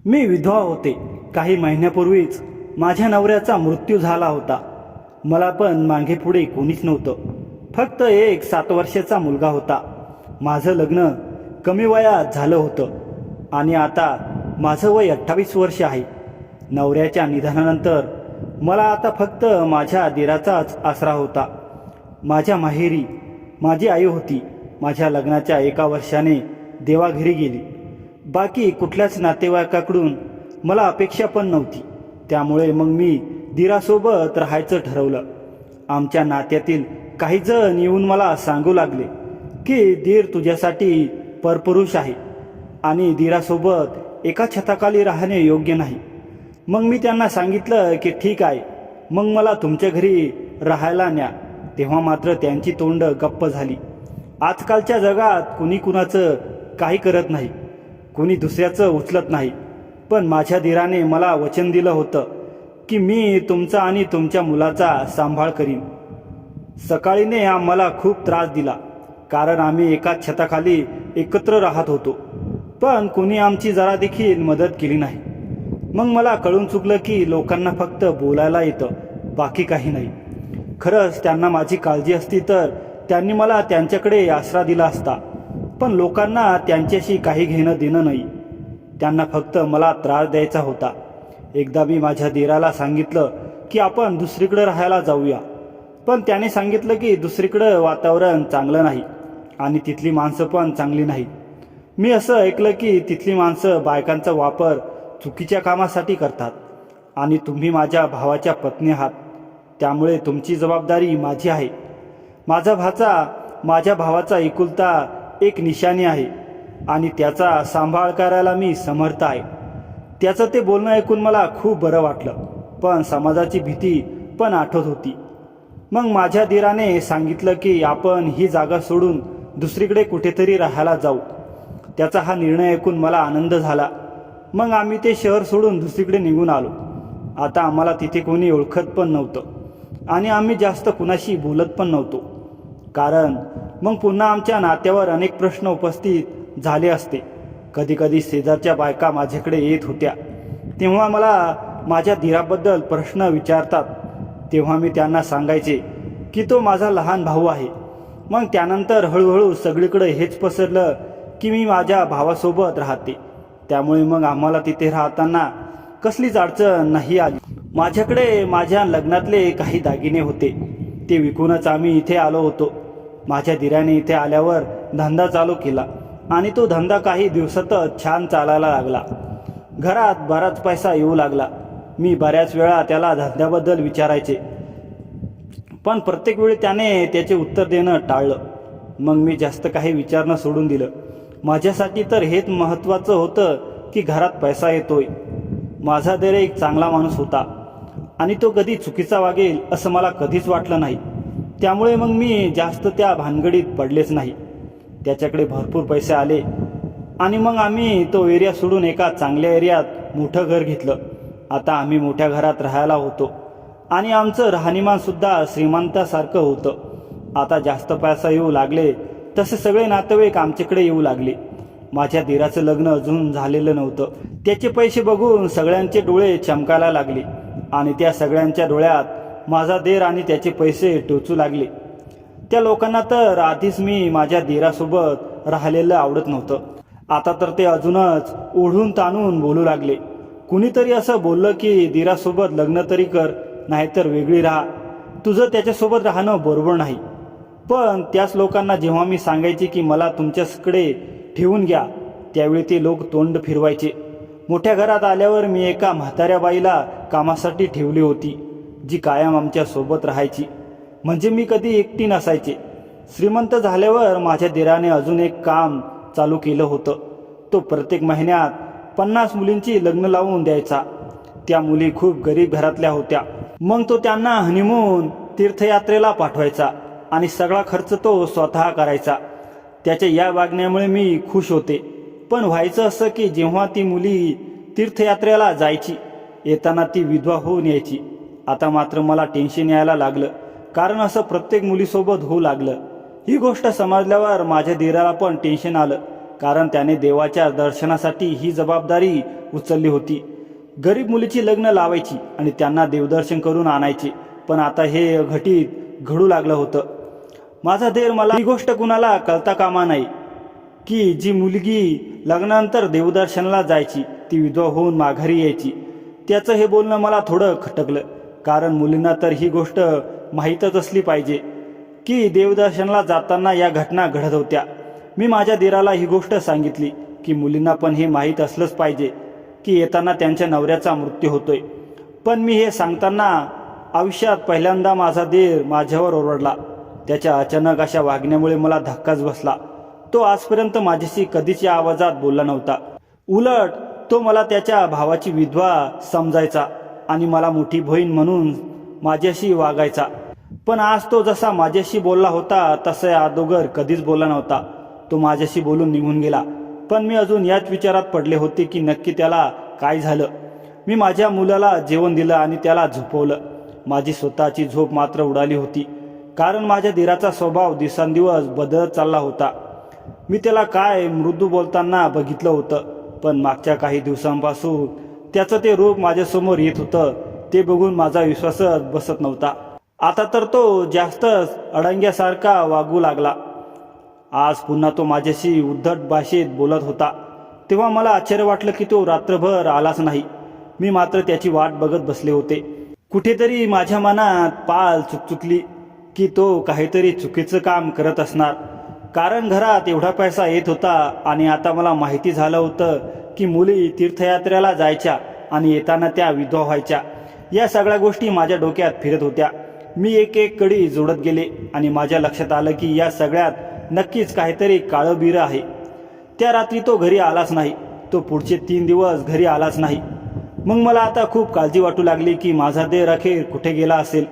मी विधवा होते. काही महिन्यापूर्वीच माझ्या नवऱ्याचा मृत्यू झाला होता. मला पण मागे पुढे कोणीच नव्हतं. फक्त एक 7 वर्षाचा मुलगा होता. माझं लग्न कमी वयात झालं होतं आणि आता माझं वय 28 वर्ष आहे. नवऱ्याच्या निधनानंतर मला आता फक्त माझ्या दिराचाच आसरा होता. माझ्या माहेरी माझी आई होती. माझ्या लग्नाच्या 1 वर्षाने देवाघरी गेली. बाकी कुठल्याच नातेवाईकाकडून मला अपेक्षा पण नव्हती. त्यामुळे मग मी दिरासोबत राहायचं ठरवलं. आमच्या नात्यातील काही जण येऊन मला सांगू लागले की दीर तुझ्यासाठी परपुरुष आहे आणि दिरासोबत एका छताखाली राहणे योग्य नाही. मग मी त्यांना सांगितलं की ठीक आहे, मग मला तुमच्या घरी राहायला न्या. तेव्हा मात्र त्यांची तोंड गप्प झाली. आजकालच्या जगात कुणी कुणाचं काही करत नाही, कुणी दुसऱ्याचं उचलत नाही. पण माझ्या दिराने मला वचन दिलं होतं की मी तुमचा आणि तुमच्या मुलाचा सांभाळ करीन. सकाळीने आम्हाला खूप त्रास दिला, कारण आम्ही एकाच छताखाली एकत्र राहत होतो. पण कुणी आमची जरा देखील मदत केली नाही. मग मला कळून चुकलं की लोकांना फक्त बोलायला येतं, बाकी काही नाही. खरंच त्यांना माझी काळजी असती तर त्यांनी मला त्यांच्याकडे आसरा दिला असता. पण लोकांना त्यांच्याशी काही घेणं देणं नाही. त्यांना फक्त मला त्रास द्यायचा होता. एकदा मी माझ्या दिराला सांगितलं की आपण दुसरीकडे राहायला जाऊया. पण त्याने सांगितलं की दुसरीकडं वातावरण चांगलं नाही आणि तिथली माणसं पण चांगली नाहीत. मी असं ऐकलं की तिथली माणसं बायकांचा वापर चुकीच्या कामासाठी करतात आणि तुम्ही माझ्या भावाच्या पत्नी आहात, त्यामुळे तुमची जबाबदारी माझी आहे. माझा भाचा माझ्या भावाचा एकुलता एक निशाणी आहे आणि त्याचा सांभाळ करायला मी समर्थ आहे. त्याचं ते बोलणं ऐकून मला खूप बरं वाटलं, पण समाजाची भीती पण आठवत होती. मग माझ्या दिराने सांगितलं की आपण ही जागा सोडून दुसरीकडे कुठेतरी राहायला जाऊ. त्याचा हा निर्णय ऐकून मला आनंद झाला. मग आम्ही ते शहर सोडून दुसरीकडे निघून आलो. आता आम्हाला तिथे कोणी ओळखत पण नव्हतं आणि आम्ही जास्त कुणाशी बोलत पण नव्हतो, कारण मग पुन्हा आमच्या नात्यावर अनेक प्रश्न उपस्थित झाले असते. कधीकधी शेजारच्या बायका माझ्याकडे येत होत्या. तेव्हा मला माझ्या दिराबद्दल प्रश्न विचारतात. तेव्हा मी त्यांना सांगायचे की तो माझा लहान भाऊ आहे. मग त्यानंतर हळूहळू सगळीकडे हेच पसरलं की मी माझ्या भावासोबत राहते. त्यामुळे मग आम्हाला तिथे राहताना कसलीच अडचण नाही आली. माझ्याकडे माझ्या लग्नातले काही दागिने होते, ते विकूनच आम्ही इथे आलो होतो. माझ्या दिराने इथे आल्यावर धंदा चालू केला आणि तो धंदा काही दिवसातच छान चालायला लागला. घरात बराच पैसा येऊ लागला. मी बऱ्याच वेळा त्याला धंद्याबद्दल विचारायचे, पण प्रत्येक वेळी त्याने त्याचे उत्तर देणं टाळलं. मग मी जास्त काही विचारणं सोडून दिलं. माझ्यासाठी तर हेच महत्त्वाचं होतं की घरात पैसा येतोय. माझा दीर एक चांगला माणूस होता आणि तो कधी चुकीचा वागेल असं मला कधीच वाटलं नाही. त्यामुळे मग मी जास्त त्या भानगडीत पडलेच नाही. त्याच्याकडे भरपूर पैसे आले आणि मग आम्ही तो एरिया सोडून एका चांगल्या एरियात मोठं घर घेतलं. आता आम्ही मोठ्या घरात राहायला होतो आणि आमचं राहणीमानसुद्धा श्रीमंतासारखं होतं. आता जास्त पैसा येऊ लागले तसे सगळे नातेवाईक आमच्याकडे येऊ लागले. माझ्या दिराचं लग्न अजून झालेलं नव्हतं. त्याचे पैसे बघून सगळ्यांचे डोळे चमकायला लागले आणि त्या सगळ्यांच्या डोळ्यात माझा दीर आणि त्याचे पैसे टोचू लागले. त्या लोकांना तर आधीच मी माझ्या दिरासोबत राहिलेलं आवडत नव्हतं. आता तर ते अजूनच ओढून ताणून बोलू लागले. कुणीतरी असं बोललं की दिरासोबत लग्न तरी कर, नाहीतर वेगळी राहा. तुझं त्याच्यासोबत राहणं बरोबर नाही. पण त्याच लोकांना जेव्हा मी सांगायचे की मला तुमच्याकडे ठेवून घ्या, त्यावेळी ते लोक तोंड फिरवायचे. मोठ्या घरात आल्यावर मी एका म्हाताऱ्या बाईला कामासाठी ठेवली होती, जी कायम आमच्या सोबत राहायची. म्हणजे मी कधी एकटी नसायचे. श्रीमंत झाल्यावर माझ्या दिराने अजून एक काम चालू केलं होतं. तो प्रत्येक महिन्यात 50 मुलींची लग्न लावून द्यायचा. त्या मुली खूप गरीब घरातल्या होत्या. मग तो त्यांना हनीमून तीर्थयात्रेला पाठवायचा आणि सगळा खर्च तो स्वतः करायचा. त्याच्या या वागण्यामुळे मी खुश होते. पण व्हायचं असं की जेव्हा ती मुली तीर्थयात्रेला जायची, येताना ती विधवा होऊन यायची. आता मात्र मला टेन्शन यायला लागलं, कारण असं प्रत्येक मुलीसोबत होऊ लागलं. ही गोष्ट समजल्यावर माझ्या दिराला पण टेन्शन आलं, कारण त्याने देवाच्या दर्शनासाठी ही जबाबदारी उचलली होती. गरीब मुलीची लग्न लावायची आणि त्यांना देवदर्शन करून आणायचे. पण आता हे घटित घडू लागलं होतं. माझा देर मला ही गोष्ट कुणाला कळता कामा नाही की जी मुलगी लग्नानंतर देवदर्शनाला जायची ती विधवा होऊन माघारी यायची. त्याचं हे बोलणं मला थोडं खटकलं, कारण मुलींना तर ही गोष्ट माहीतच असली पाहिजे की देवदर्शनाला जाताना या घटना घडत होत्या. मी माझ्या दिराला ही गोष्ट सांगितली की मुलींना पण हे माहीत असलंच पाहिजे की येताना त्यांच्या नवऱ्याचा मृत्यू होतोय. पण मी हे सांगताना आयुष्यात पहिल्यांदा माझा दीर माझ्यावर ओरडला. त्याच्या अचानक अशा वागण्यामुळे मला धक्काच बसला. तो आजपर्यंत माझ्याशी कधीच या आवाजात बोलला नव्हता. उलट तो मला त्याच्या भावाची विधवा समजायचा आणि मला मोठी बहीण म्हणून माझ्याशी वागायचा. पण आज तो जसा माझ्याशी बोलला होता तसा अगोदर कधीच बोलला नव्हता. तो माझ्याशी बोलून निघून गेला. पण मी अजून याच विचारात पडले होते की नक्की त्याला काय झालं. मी माझ्या मुलाला जेवण दिलं आणि त्याला झोपवलं. माझी स्वतःची झोप मात्र उडाली होती, कारण माझ्या दिराचा स्वभाव दिवसेंदिवस बदलत चालला होता. मी त्याला काय मृदू बोलताना बघितलं होतं, पण मागच्या काही दिवसांपासून त्याचं ते रूप माझ्यासमोर येत होतं. ते बघून माझा विश्वासच बसत नव्हता. आता तर तो जास्तच अडंग्यासारखा वागू लागला. आज पुन्हा तो माझ्याशी उद्धट भाषेत बोलत होता. तेव्हा मला आश्चर्य वाटलं की तो रात्रभर आलाच नाही. मी मात्र त्याची वाट बघत बसले होते. कुठेतरी माझ्या मनात पाल चुकचुकली की तो काहीतरी चुकीचं काम करत असणार, कारण घरात एवढा पैसा येत होता आणि आता मला माहिती झालं होतं की मुली तीर्थयात्रेला जायच्या आणि येताना त्या विधवा व्हायच्या. या सगळ्या गोष्टी माझ्या डोक्यात फिरत होत्या. मी एक एक कडी जोडत गेले आणि माझ्या लक्षात आलं की या सगळ्यात नक्कीच काहीतरी काळं-बिरं आहे. त्या रात्री तो घरी आलाच नाही. तो पुढचे 3 दिवस घरी आलाच नाही. मग मला आता खूप काळजी वाटू लागली की माझा देर अखेर कुठे गेला असेल.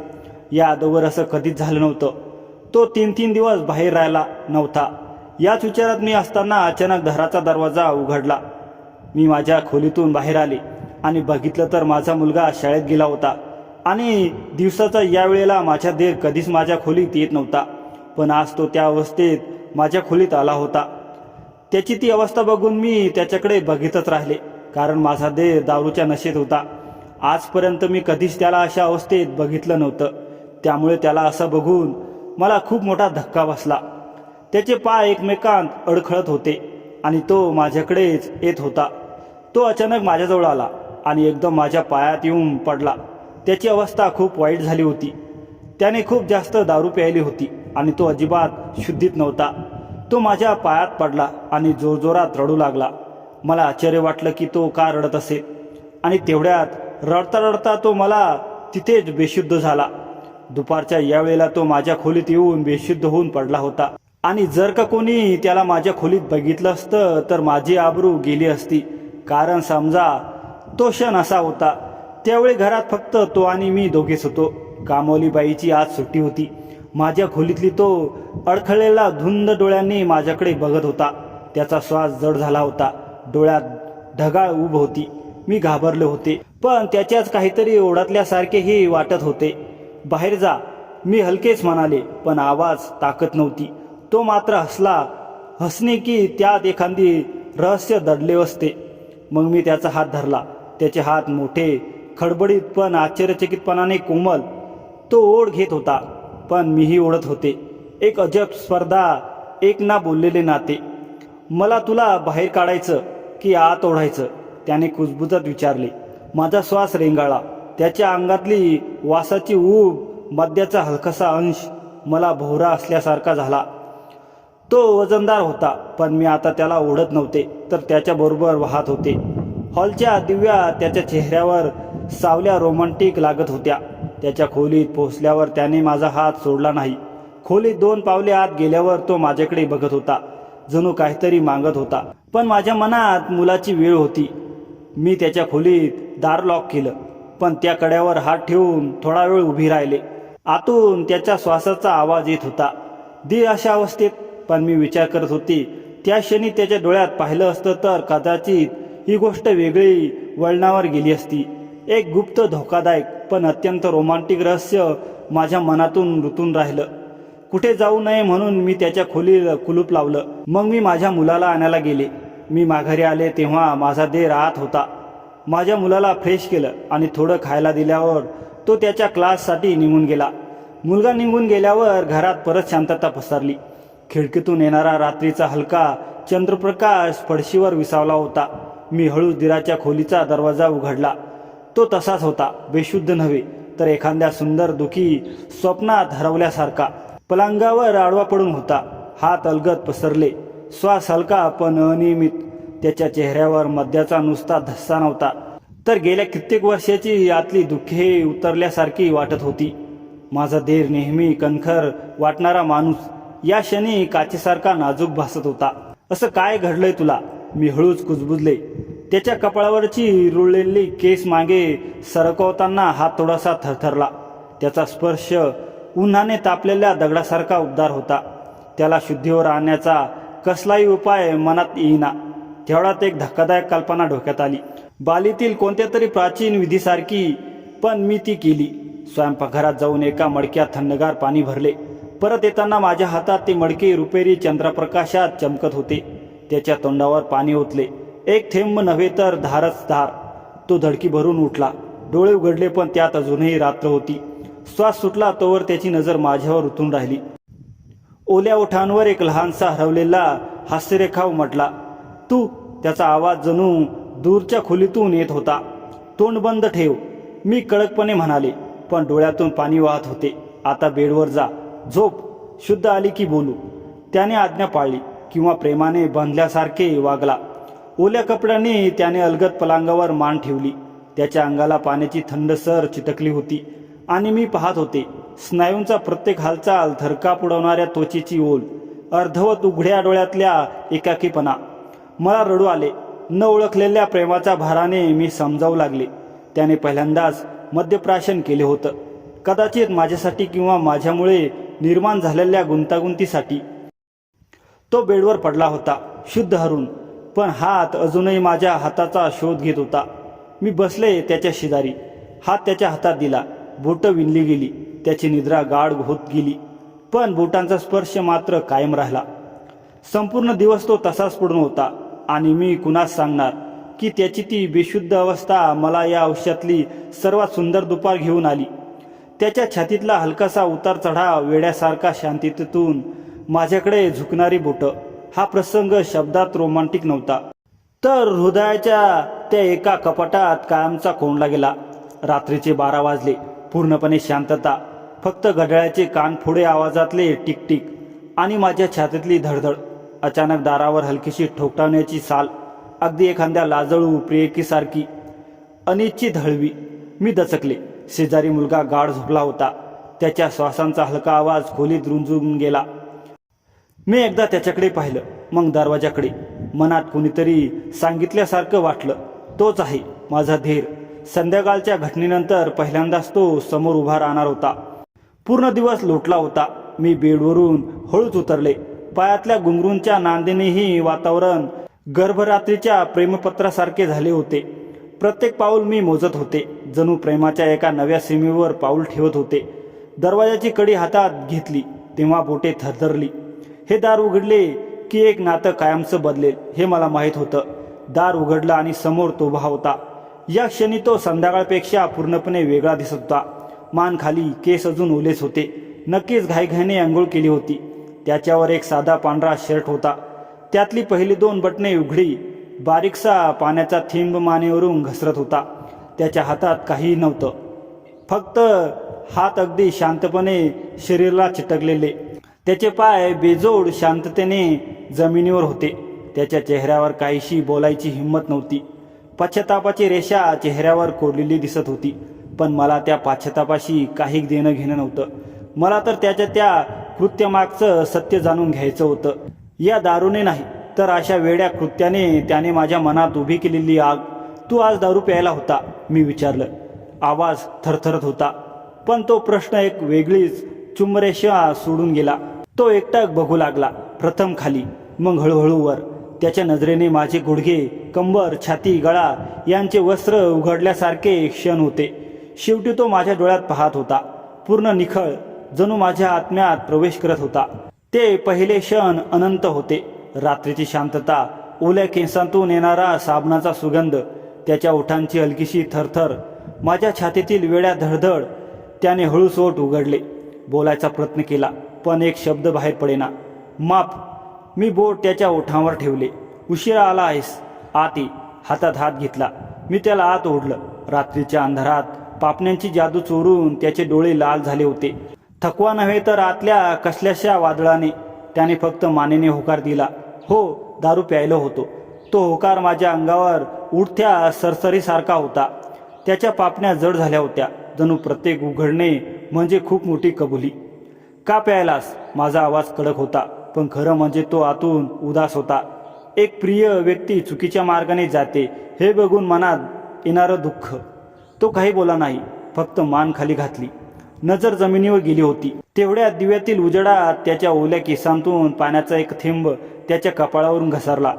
या अगोदर असं कधीच झालं नव्हतं. तो 3 दिवस बाहेर राहिला नव्हता. याच विचारात मी असताना अचानक घराचा दरवाजा उघडला. मी माझ्या खोलीतून बाहेर आले आणि बघितलं तर माझा मुलगा शाळेत गेला होता आणि दिवसाचा या वेळेला माझा देर कधीच माझ्या खोलीत येत नव्हता. पण आज तो त्या अवस्थेत माझ्या खोलीत आला होता. त्याची ती अवस्था बघून मी त्याच्याकडे बघितच राहिले, कारण माझा देर दारूच्या नशेत होता. आजपर्यंत मी कधीच त्याला अशा अवस्थेत बघितलं नव्हतं. त्यामुळे त्याला असं बघून मला खूप मोठा धक्का बसला. त्याचे पाय एकमेकांत अडखळत होते आणि तो माझ्याकडेच येत होता. तो अचानक माझ्याजवळ आला आणि एकदम माझ्या पायात येऊन पडला. त्याची अवस्था खूप वाईट झाली होती. त्याने खूप जास्त दारू प्यायली होती आणि तो अजिबात शुद्धीत नव्हता. तो माझ्या पायात पडला आणि जोरजोरात रडू लागला. मला आश्चर्य वाटलं की तो का रडत असेल, आणि तेवढ्यात रडता रडता तो मला तिथेच बेशुद्ध झाला. दुपारच्या या वेळेला तो माझ्या खोलीत येऊन बेशुद्ध होऊन पडला होता. आणि जर का कोणी त्याला माझ्या खोलीत बघितलं असतं तर माझी आबरू गेली असती, कारण समजा तो क्षण असा होता. त्यावेळी घरात फक्त तो आणि मी दोघेच होतो. कामवाली बाईची आज सुट्टी होती. माझ्या खोलीतली तो अडखळलेला धुंद डोळ्यांनी माझ्याकडे बघत होता. त्याचा श्वास जड झाला होता. डोळ्यात ढगाळ उभ होती. मी घाबरले होते, पण त्याच्याच काहीतरी ओढतल्यासारखेही वाटत होते. बाहेर जा, मी हलकेच म्हणाले, पण आवाज ताकद नव्हती. तो मात्र हसला. हसणे की त्यात एखादी रहस्य दडले असते. मग मी त्याचा हात धरला. त्याचे हात मोठे, खडबडीत पण आश्चर्यचकितपणाने कोमल. तो ओढ घेत होता, पण मीही ओढत होते. एक अजब स्पर्धा, एक ना बोललेले नाते. मला तुला बाहेर काढायचं की आत ओढायचं, त्याने कुजबुजत विचारले. माझा श्वास रेंगाळला. त्याच्या अंगातली वासाची ऊब, मद्याचा हलकासा अंश मला भोवरा असल्यासारखा झाला. तो वजनदार होता, पण मी आता त्याला ओढत नव्हते, तर त्याच्याबरोबर वाहत होते. हॉलच्या दिव्या त्याच्या चेहऱ्यावर सावल्या रोमॅन्टिक लागत होत्या. त्याच्या खोलीत पोहोचल्यावर त्याने माझा हात सोडला नाही. खोलीत 2 पावले आत गेल्यावर तो माझ्याकडे बघत होता, जणू काहीतरी मागत होता. पण माझ्या मनात मुलाची वेळ होती. मी त्याच्या खोलीत दार लॉक केलं, पण त्या कड्यावर हात ठेवून थोडा वेळ उभी राहिले. आतून त्याच्या श्वासाचा आवाज येत होता. दीर अशा अवस्थेत. पण मी विचार करत होती, त्या क्षणी त्याच्या डोळ्यात पाहिलं असतं तर कदाचित ही गोष्ट वेगळी वळणावर गेली असती. एक गुप्त, धोकादायक पण अत्यंत रोमॅन्टिक रहस्य माझ्या मनातून रुतून राहिलं. कुठे जाऊ नये म्हणून मी त्याच्या खोलीला कुलूप लावलं. मग मी माझ्या मुलाला आणायला गेले. मी माघारी आले तेव्हा माझा देर आत होता. माझ्या मुलाला फ्रेश केलं आणि थोडं खायला दिल्यावर तो त्याच्या क्लाससाठी निघून गेला. मुलगा निघून गेल्यावर घरात परत शांतता पसरली. खिडकीतून येणारा रात्रीचा हलका चंद्रप्रकाश फडशीवर विसावला होता. मी हळूच दिराच्या खोलीचा दरवाजा उघडला. तो तसाच होता, बेशुद्ध नव्हे तर एखाद्या सुंदर दुखी स्वप्नात हरवल्यासारखा. पलंगावर आडवा पडून होता, हात अलगद पसरले, श्वास हलका पण अनियमित. त्याच्या चेहऱ्यावर मद्याचा नुसता धस्सा नव्हता, तर गेल्या कित्येक वर्षाची आतली दुःखे उतरल्यासारखी वाटत होती. माझा देर नेहमी कणखर वाटणारा माणूस या क्षणी काचेसारखा नाजूक भासत होता. असं काय घडलंय तुला? मी हळूच कुजबुजले. त्याच्या कपाळावरची रुळलेली केस मागे सरकवताना हात थोडासा थरथरला. त्याचा स्पर्श उन्हाने तापलेल्या दगडासारखा उबदार होता. त्याला शुद्धीवर आणण्याचा कसलाही उपाय मनात येईना. तेवढ्यात एक धक्कादायक कल्पना डोक्यात आली. बालीतील कोणत्या तरी प्राचीन विधीसारखी, पण मी ती केली. स्वयंपाकघरात जाऊन एका मडक्यात थंडगार पाणी भरले. परत येताना माझ्या हातात ते मडके रुपेरी चंद्रप्रकाशात चमकत होते. त्याच्या तोंडावर पाणी ओतले. एक थेंब नव्हे तर धारच धार. तो धडकी भरून उठला. डोळे उघडले पण त्यात अजूनही रात्र होती. श्वास सुटला तोवर त्याची नजर माझ्यावर उतरून राहिली. ओल्या ओठांवर एक लहानसा हरवलेला हास्यरेखा उमटला. तू? त्याचा आवाज जणू दूरच्या खोलीतून येत होता. तोंड बंद ठेव, मी कडकपणे म्हणाले, पण डोळ्यातून पाणी वाहत होते. आता बेडवर जा, झोप. शुद्ध आली की बोलू. त्याने आज्ञा पाळली किंवा प्रेमाने बांधल्यासारखे वागला. ओल्या कपड्याने त्याने अलगद पलंगावर मान ठेवली. त्याच्या अंगाला पाण्याची थंड सर चिटकली होती आणि मी पाहत होते. स्नायूंचा प्रत्येक हालचाल, थरकाप उडवणाऱ्या त्वचेची ओल, अर्धवट उघड्या डोळ्यातल्या एकाकीपणा. मला रडू आले. न ओळखलेल्या प्रेमाच्या भाराने मी समजावू लागले. त्याने पहिल्यांदाच मद्यप्राशन केले होतं, कदाचित माझ्यासाठी किंवा माझ्यामुळे निर्माण झालेल्या गुंतागुंतीसाठी. तो बेडवर पडला होता, शुद्ध हरून, पण हात अजूनही माझ्या हाताचा शोध घेत होता. मी बसले त्याच्या शेजारी, हात त्याच्या हातात दिला. बोटं विणली गेली. त्याची निद्रा गाढ होत गेली, पण बोटांचा स्पर्श मात्र कायम राहिला. संपूर्ण दिवस तो तसाच पडून होता आणि मी कुणास सांगणार की त्याची ती बेशुद्ध अवस्था मला या आयुष्यातली सर्वात सुंदर दुपार घेऊन आली. त्याच्या छातीतला हलकासा उतार चढाव, वेड्यासारखा शांततेतून माझ्याकडे झुकणारी बोटं. हा प्रसंग शब्दात रोमांटिक नव्हता, तर हृदयाच्या त्या एका कपाटात कायमचा कोंडला गेला. रात्रीचे 12 वाजले. पूर्णपणे शांतता. फक्त घड्याळाचे कानफोडे आवाजातले टिकटिक आणि माझ्या छातीतली धडधड. अचानक दारावर हलकीशी ठोठावण्याची साल, अगदी एखाद्या लाजळू प्रियकीसारखी अनिच्छित हळवी. मी दचकले. शेजारी मुलगा गाढ झोपला होता. त्याच्या श्वासांचा हलका आवाज खोलीत रुंजून गेला. मी एकदा त्याच्याकडे पाहिलं, मग दरवाजाकडे. मनात कुणीतरी सांगितल्यासारखं वाटलं, तोच आहे माझा धीर. संध्याकाळच्या घटनेनंतर पहिल्यांदाच तो समोर उभा राहणार होता. पूर्ण दिवस लोटला होता. मी बेडवरून हळूच उतरले. पायातल्या घुंगरूंच्या नांदीनेही वातावरण गर्भरात्रीच्या प्रेमपत्रासारखे झाले होते. प्रत्येक पाऊल मी मोजत होते, जणू प्रेमाच्या एका नव्या सीमेवर पाऊल ठेवत होते. दरवाजाची कडी हातात घेतली तेव्हा बोटे थरथरली. हे दार उघडले की एक नातं कायमचं बदलेल हे मला माहीत होतं. दार उघडलं आणि समोर तो उभा होता. या क्षणी तो संध्याकाळपेक्षा पूर्णपणे वेगळा दिसत होता. मान खाली, केस अजून ओलेच होते. नक्कीच घाईघाईने आंघोळ केली होती. त्याच्यावर एक साधा पांढरा शर्ट होता. त्यातली पहिली 2 बटणे उघडी. बारीकसा पाण्याचा थेंब मानेवरून घसरत होता. त्याच्या हातात काहीही नव्हतं, फक्त हात अगदी शांतपणे शरीराला चिटकलेले. त्याचे पाय बेजोड शांततेने जमिनीवर होते. त्याच्या चेहऱ्यावर काहीशी बोलायची हिंमत नव्हती. पश्चातापाची रेषा चेहऱ्यावर कोरलेली दिसत होती, पण मला त्या पश्चातापाशी काही देणं घेणं नव्हतं. मला तर त्याच्या त्या कृत्यामागचं सत्य जाणून घ्यायचं होतं. या दारूने नाही, तर अशा वेड्या कृत्याने त्याने माझ्या मनात उभी केलेली आग. तू आज दारू प्यायला होता? मी विचारलं. आवाज थरथरत होता, पण तो प्रश्न एक वेगळीच चुंबरेषा सोडून गेला. तो एकटाक बघू लागला, प्रथम खाली, मग हळूहळू वर. त्याच्या नजरेने माझे गुडघे, कंबर, छाती, गळा यांचे वस्त्र उघडल्यासारखे क्षण होते. शेवटी तो माझ्या डोळ्यात पाहत होता, पूर्ण निखळ, जणू माझ्या आत्म्यात प्रवेश करत होता. ते पहिले क्षण अनंत होते. रात्रीची शांतता, ओल्या केसांतून येणारा साबणाचा सुगंध, त्याच्या ओठांची हलकीशी थरथर, माझ्या छातीतील वेड्या धडधड. त्याने हळूच ओठ उघडले. बोलायचा प्रयत्न केला, पण एक शब्द बाहेर पडेना. माफ. मी बोट त्याच्या ओठांवर ठेवले. उशिरा आला आहेस, आत ये. हातात हात घेतला. मी त्याला आत ओढलं. रात्रीच्या अंधारात पापण्यांची जादू चोरून त्याचे डोळे लाल झाले होते. थकवा नव्हे तर आतल्या कसल्याशा वादळाने. त्याने फक्त मानेने होकार दिला. हो, दारू प्यायलो होतो. तो होकार माझ्या अंगावर उडत्या सरसरीसारखा होता. त्याच्या पापण्या जड झाल्या होत्या, जणू प्रत्येक उघडणे म्हणजे खूप मोठी कबुली. का प्यायलास? माझा आवाज कडक होता, पण खरं म्हणजे तो आतून उदास होता. एक प्रिय व्यक्ती चुकीच्या मार्गाने जाते हे बघून मनात येणारं दुःख. तो काही बोला नाही, फक्त मान खाली घातली. नजर जमिनीवर गेली होती. तेवढ्या दिव्यातील उजेडात त्याच्या ओल्या केसांतून पाण्याचा एक थेंब त्याच्या कपाळावरून घसरला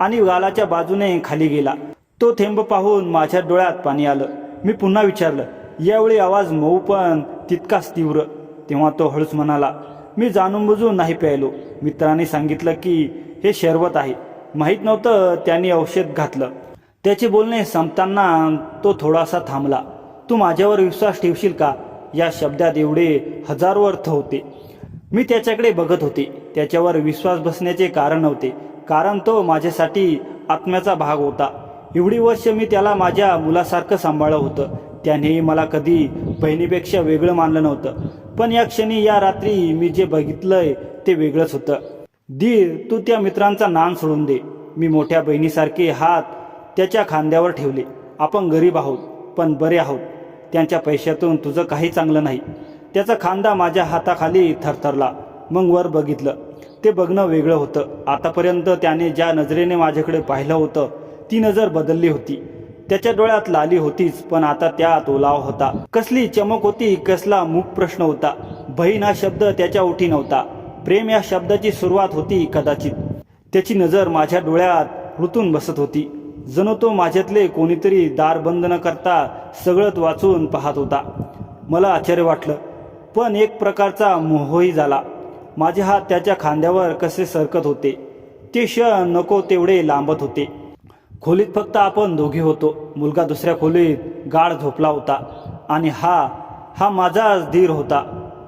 आणि गालाच्या बाजूने खाली गेला. तो थेंब पाहून माझ्या डोळ्यात पाणी आलं. मी पुन्हा विचारलं. यावेळी आवाज मऊ पण तितकाच तीव्र. तेव्हा तो हळूच म्हणाला, मी जाणून बुजून नाही प्यायलो. मित्राने सांगितलं की हे शरबत आहे. माहीत नव्हतं त्यांनी औषध घातलं. त्याचे बोलणे संपताना तो थोडासा थांबला. तू माझ्यावर विश्वास ठेवशील का? या शब्दात एवढे हजारो अर्थ होते. मी त्याच्याकडे बघत होते. त्याच्यावर विश्वास बसण्याचे कारण नव्हते, कारण तो माझ्यासाठी आत्म्याचा भाग होता. एवढी वर्ष मी त्याला माझ्या मुलासारखं सांभाळलं होतं. त्यानेही मला कधी बहिणीपेक्षा वेगळं मानलं नव्हतं. पण या क्षणी, या रात्री मी जे बघितलंय ते वेगळंच होतं. धीर, तू त्या मित्रांचा नाम सोडून दे. मी मोठ्या बहिणीसारखे हात त्याच्या खांद्यावर ठेवले. आपण गरीब आहोत, पण बरे आहोत. त्यांच्या पैशातून तुझं काही चांगलं नाही. त्याचा खांदा माझ्या हाताखाली थरथरला. मग वर बघितलं. ते बघणं वेगळं होतं. आतापर्यंत त्याने ज्या नजरेने माझ्याकडे पाहिलं होतं ती नजर बदलली होती. त्याच्या डोळ्यात लाली होतीच, पण आता त्यात ओलावा होता. कसली चमक होती, कसला मूक प्रश्न होता. बहीण हा शब्द त्याच्या ओठी नव्हता. प्रेम या शब्दाची सुरुवात होती कदाचित. त्याची नजर माझ्या डोळ्यात रुतून बसत होती, जणू तो माझ्यातले कोणीतरी दार बंद न करता सगळंच वाचून पाहत होता. मला आश्चर्य वाटलं, पण एक प्रकारचा मोहही झाला. माझे हात त्याच्या खांद्यावर कसे सरकत होते. ते क्षण नको तेवढे लांबत होते. खोलीत फक्त आपण दोघे होतो. मुलगा दुसऱ्या खोलीत गाढ झोपला होता आणि हा माझाच धीर होता.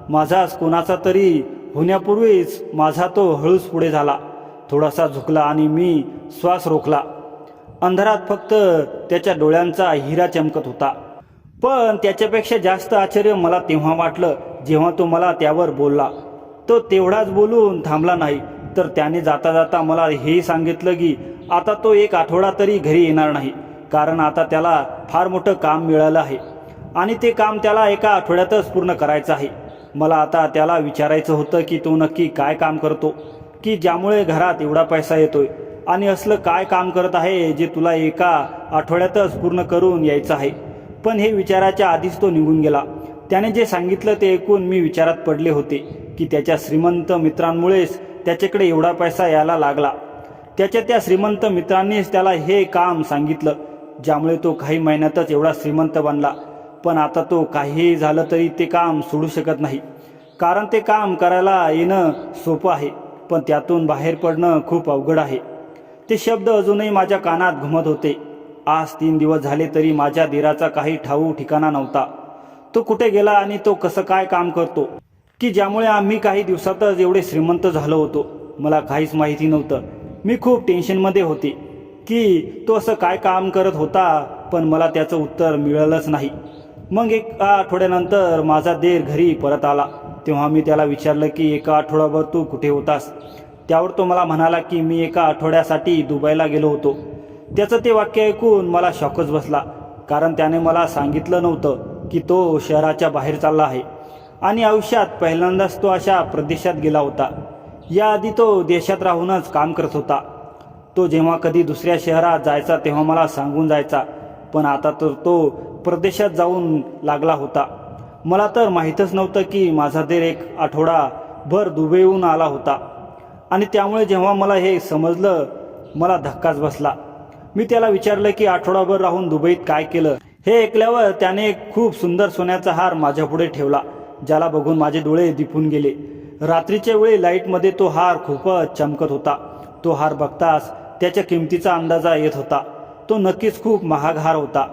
माझाच कोणाचा तरी होण्यापूर्वीच माझा तो हळूच पुढे झाला. थोडासा झुकला आणि मी श्वास रोखला. अंधारात फक्त त्याच्या डोळ्यांचा हिरा चमकत होता. पण त्याच्यापेक्षा जास्त आश्चर्य मला तेव्हा वाटलं जेव्हा तो मला त्यावर बोलला. तो तेवढाच बोलून थांबला नाही, तर त्याने जाता जाता मला हेही सांगितलं की आता तो एक आठवडा तरी घरी येणार नाही, कारण आता त्याला फार मोठं काम मिळालं आहे आणि ते काम त्याला एका आठवड्यातच पूर्ण करायचं आहे. मला आता त्याला विचारायचं होतं की तो नक्की काय काम करतो, की ज्यामुळे घरात एवढा पैसा येतोय, आणि असलं काय काम करत आहे जे तुला एका आठवड्यातच पूर्ण करून यायचं आहे. पण हे विचाराच्या आधीच तो निघून गेला. त्याने जे सांगितलं ते ऐकून मी विचारात पडले होते की त्याच्या श्रीमंत मित्रांमुळेच त्याच्याकडे एवढा पैसा यायला लागला. त्याच्या त्या श्रीमंत मित्रांनीच त्याला हे काम सांगितलं, ज्यामुळे तो काही महिन्यातच एवढा श्रीमंत बनला. पण आता तो काहीही झालं तरी ते काम सोडू शकत नाही, कारण ते काम करायला येणं सोपं आहे, पण त्यातून बाहेर पडणं खूप अवघड आहे. ते शब्द अजूनही माझ्या कानात घुमत होते. आज 3 दिवस झाले तरी माझ्या धीराचा काही ठाऊक ठिकाणा नव्हता. तो कुठे गेला आणि तो कसं काय काम करतो, की ज्यामुळे आम्ही काही दिवसातच एवढे श्रीमंत झालो होतो, मला काहीच माहिती नव्हतं. मी खूप टेन्शनमध्ये होते की तो असं काय काम करत होता, पण मला त्याचं उत्तर मिळालंच नाही. मग 1 आठवड्यानंतर माझा देर घरी परत आला. तेव्हा मी त्याला विचारलं की 1 आठवडाभर तू कुठे होतास. त्यावर तो मला म्हणाला की मी 1 आठवड्यासाठी दुबईला गेलो होतो. त्याचं ते वाक्य ऐकून मला शॉकच बसला, कारण त्याने मला सांगितलं नव्हतं की तो शहराच्या बाहेर चालला आहे आणि आयुष्यात पहिल्यांदाच तो अशा प्रदेशात गेला होता. याआधी तो देशात राहूनच काम करत होता. तो जेव्हा कधी दुसऱ्या शहरात जायचा तेव्हा मला सांगून जायचा, पण आता तर तो प्रदेशात जाऊन लागला होता. मला तर माहीतच नव्हतं की माझा देर 1 आठवडाभर दुबईहून आला होता, आणि त्यामुळे जेव्हा मला हे समजलं मला धक्काच बसला. मी त्याला विचारलं की आठवडाभर राहून दुबईत काय केलं. हे ऐकल्यावर त्याने एक खूप सुंदर सोन्याचा हार माझ्यापुढे ठेवला, ज्याला बघून माझे डोळे दिपून गेले. रात्रीच्या वेळी लाईटमध्ये तो हार खूपच चमकत होता. तो हार बघताच त्याच्या किमतीचा अंदाजा येत होता. तो नक्कीच खूप महाग हार होता.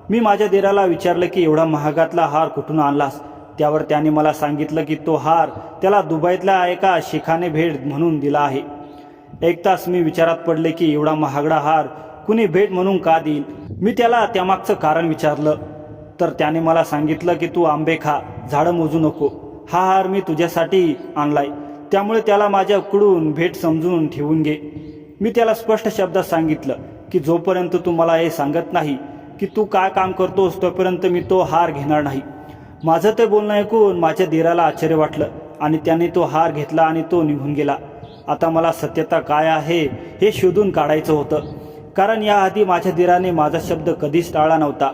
मी माझ्या दिराला विचारलं की एवढा महागातला हार कुठून आणलास? त्यावर त्याने मला सांगितलं की तो हार त्याला दुबईतल्या एका शेखाने भेट म्हणून दिला आहे. एक तास मी विचारात पडले की एवढा महागडा हार कुणी भेट म्हणून का देईल. मी त्याला त्यामागचं कारण विचारलं तर त्याने मला सांगितलं की तू आंबे खा, झाडं मोजू नको. हा हार मी तुझ्यासाठी आणलाय, त्यामुळे त्याला माझ्याकडून भेट समजून ठेवून घे. मी त्याला स्पष्ट शब्दात सांगितलं की जोपर्यंत तू मला हे सांगत नाही की तू काय काम करतोस तोपर्यंत मी तो हार घेणार नाही. माझं ते बोलणं ऐकून माझ्या दिराला आश्चर्य वाटलं आणि त्याने तो हार घेतला आणि तो निघून गेला. आता मला सत्यता काय आहे हे शोधून काढायचं होतं, कारण याआधी माझ्या दिराने माझा शब्द कधीच टाळला नव्हता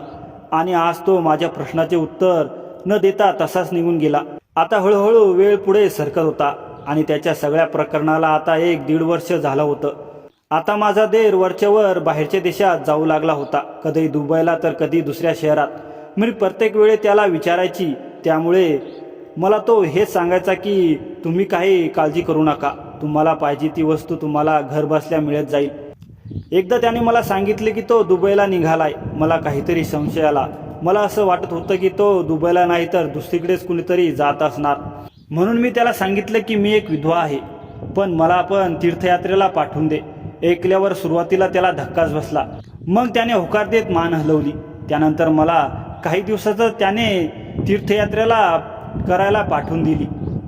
आणि आज तो माझ्या प्रश्नाचे उत्तर न देता तसाच निघून गेला. आता हळूहळू वेळ पुढे सरकत होता आणि त्याच्या सगळ्या प्रकरणाला आता 1-1.5 वर्ष झालं होतं. आता माझा देर वरच्यावर बाहेरच्या देशात जाऊ लागला होता, कधी दुबईला तर कधी दुसऱ्या शहरात. मी प्रत्येक वेळी त्याला विचारायची, त्यामुळे मला तो हेच सांगायचा की तुम्ही काही काळजी करू नका, तुम्हाला पाहिजे ती वस्तू तुम्हाला घर बसल्या मिळत जाईल. एकदा त्याने मला सांगितले की तो दुबईला निघालाय. मला काहीतरी संशय आला. मला असं वाटत होतं की तो दुबईला नाही तर दुसरीकडेच कुणीतरी जात असणार. म्हणून मी त्याला सांगितलं की मी एक विधवा आहे, पण मला पण तीर्थयात्रेला पाठवून दे. ऐकल्यावर सुरुवातीला त्याला धक्काच बसला, मग त्याने होकार देत मान हलवली. त्यानंतर मला काही दिवसातच त्याने तीर्थयात्रेला करायला पाठवून दिली.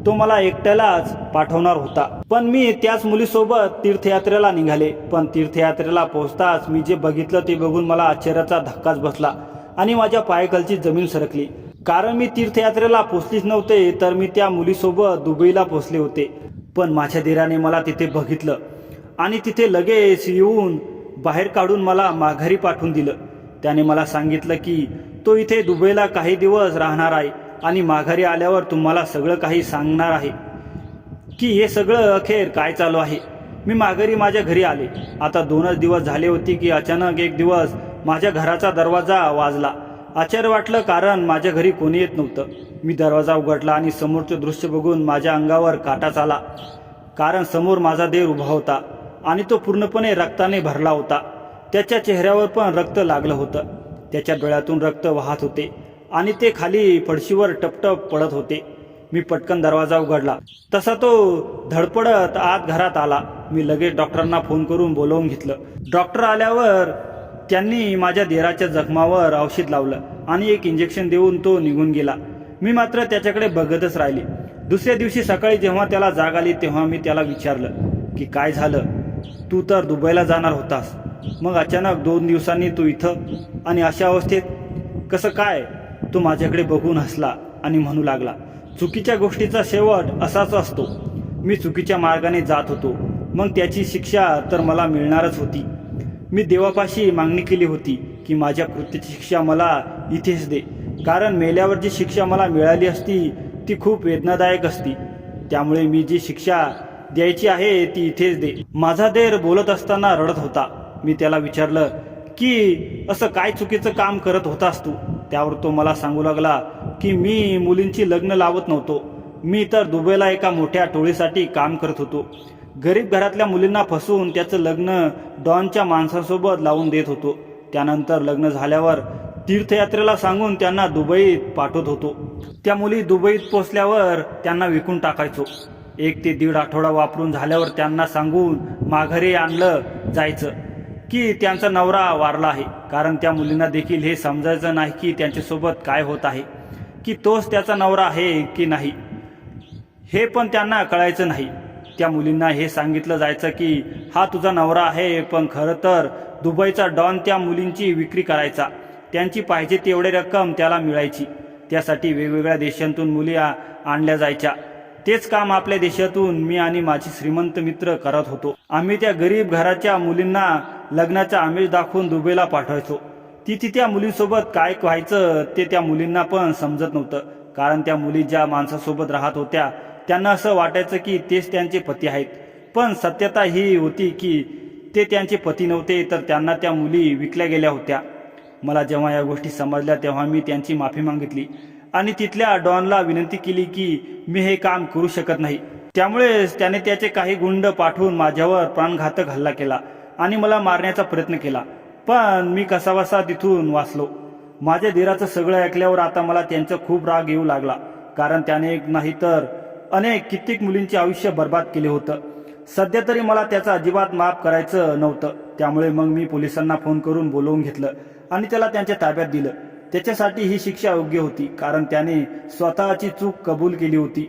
तो मला एकट्यालाच पाठवणार होता, पण मी त्याच मुलीसोबत तीर्थयात्रेला निघाले. पण तीर्थयात्रेला पोहोचताच मी जे बघितलं ते बघून मला आश्चर्याचा धक्काच बसला आणि माझ्या पायाखालची जमीन सरकली. कारण मी तीर्थयात्रेला पोचलीच नव्हते, तर मी त्या मुलीसोबत दुबईला पोचले होते. पण माझ्या दिराने मला तिथे बघितलं आणि तिथे लगेच येऊन बाहेर काढून मला माघारी पाठवून दिलं. त्याने मला सांगितलं की तो इथे दुबईला काही दिवस राहणार आहे आणि माघारी आल्यावर तुम्हाला सगळं काही सांगणार आहे की हे सगळं अखेर काय चालू आहे. मी माघारी माझ्या घरी आले. आता 2च दिवस झाले होते की अचानक एक दिवस माझ्या घराचा दरवाजा वाजला. आश्चर्य वाटलं, कारण माझ्या घरी कोणी येत नव्हतं. मी दरवाजा उघडला आणि समोरचं दृश्य बघून माझ्या अंगावर काटाच आला, कारण समोर माझा देव उभा होता आणि तो पूर्णपणे रक्ताने भरला होता. त्याच्या चेहऱ्यावर पण रक्त लागलं होतं. त्याच्या डोळ्यातून रक्त वाहत होते आणि ते खाली फडशीवर टपटप पडत होते. मी पटकन दरवाजा उघडला तसा तो धडपडत आत घरात आला. मी लगेच डॉक्टरांना फोन करून बोलवून घेतलं. डॉक्टर आल्यावर त्यांनी माझ्या देराच्या जखमावर औषध लावलं आणि एक इंजेक्शन देऊन तो निघून गेला. मी मात्र त्याच्याकडे बघतच राहिले. दुसऱ्या दिवशी सकाळी जेव्हा त्याला जाग आली तेव्हा मी त्याला विचारलं की काय झालं, तू तर दुबईला जाणार होतास, मग अचानक 2 दिवसांनी तू इथं आणि अशा अवस्थेत कसं काय? तो माझ्याकडे बघून हसला आणि म्हणू लागला, चुकीच्या गोष्टीचा शेवट असाच असतो. मी चुकीच्या मार्गाने जात होतो, मग त्याची शिक्षा तर मला मिळणारच होती. मी देवापाशी मागणी केली होती की माझ्या कृत्याची शिक्षा मला इथेच दे, कारण मेल्यावर जी शिक्षा मला मिळाली असती ती खूप वेदनादायक असती. त्यामुळे मी जी शिक्षा द्यायची आहे ती इथेच दे. माझा देर बोलत असताना रडत होता. मी त्याला विचारलं की असं काय चुकीचं काम करत होतास तू? त्यावर तो मला सांगू लागला की मी मुलींची लग्न लावत नव्हतो. मी तर दुबईला एका मोठ्या टोळीसाठी काम करत होतो. गरीब घरातल्या मुलींना फसवून त्याचं लग्न डॉनच्या माणसांसोबत लावून देत होतो. त्यानंतर लग्न झाल्यावर तीर्थयात्रेला सांगून त्यांना दुबईत पाठवत होतो. त्या मुली दुबईत पोचल्यावर त्यांना विकून टाकायचो. 1 ते 1.5 आठवडा वापरून झाल्यावर त्यांना सांगून माघारी आणलं जायचं की त्यांचा नवरा वारला आहे, कारण त्या मुलींना देखील हे समजायचं नाही की त्यांच्यासोबत काय होत आहे, की तोच त्याचा नवरा आहे की नाही हे पण त्यांना कळायचं नाही. त्या मुलींना हे सांगितलं जायचं की हा तुझा नवरा आहे, पण खरं तर दुबईचा डॉन त्या मुलींची विक्री करायचा. त्यांची पाहिजे तेवढी रक्कम त्याला मिळायची. त्यासाठी वेगवेगळ्या देशांतून मुली आणल्या जायच्या. तेच काम आपल्या देशातून मी आणि माझे श्रीमंत मित्र करत होतो. आम्ही त्या गरीब घराच्या मुलींना लग्नाचा आमिष दाखवून दुबईला पाठवायचो. तिथे त्या मुलींसोबत काय व्हायचं ते त्या मुलींना पण समजत नव्हतं, कारण त्या मुली ज्या माणसासोबत राहत होत्या त्यांना असं वाटायचं की तेच त्यांचे पती आहेत. पण सत्यता ही होती की ते त्यांचे पती नव्हते, तर त्यांना त्या मुली विकल्या गेल्या होत्या. मला जेव्हा या गोष्टी समजल्या तेव्हा मी त्यांची माफी मागितली आणि तिथल्या डॉनला विनंती केली की मी हे काम करू शकत नाही. त्यामुळे त्याने त्याचे काही गुंड पाठवून माझ्यावर प्राणघातक हल्ला केला आणि मला मारण्याचा प्रयत्न केला. पण मी कसाबसा तिथून वाचलो. माझ्या धीराचं सगळं ऐकल्यावर आता मला त्यांचा खूप राग येऊ लागला, कारण त्याने एक नाही तर कित्येक मुलींचे आयुष्य बर्बाद केले होतं. सध्या तरी मला त्याचा अजिबात माफ करायचं नव्हतं. त्यामुळे मग मी पोलिसांना फोन करून बोलवून घेतलं आणि त्याला त्यांच्या ताब्यात दिलं. त्याच्यासाठी ही शिक्षा योग्य होती, कारण त्याने स्वतःची चूक कबूल केली होती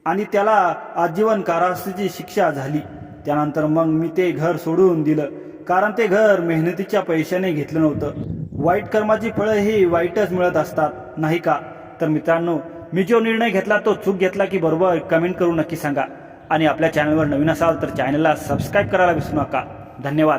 आणि त्याला आजीवन कारावासाची शिक्षा झाली. त्यानंतर मग मी ते घर सोडून दिलं, कारण ते घर मेहनतीच्या पैशाने घेतलं नव्हतं. वाईट कर्माची फळं ही वाईटच मिळत असतात, नाही का? तर मित्रांनो, मी जो निर्णय घेतला तो चूक घेतला की बरोबर कमेंट करून नक्की सांगा. आणि आपल्या चॅनलवर नवीन असाल तर चॅनलला सबस्क्राईब करायला विसरू नका. धन्यवाद.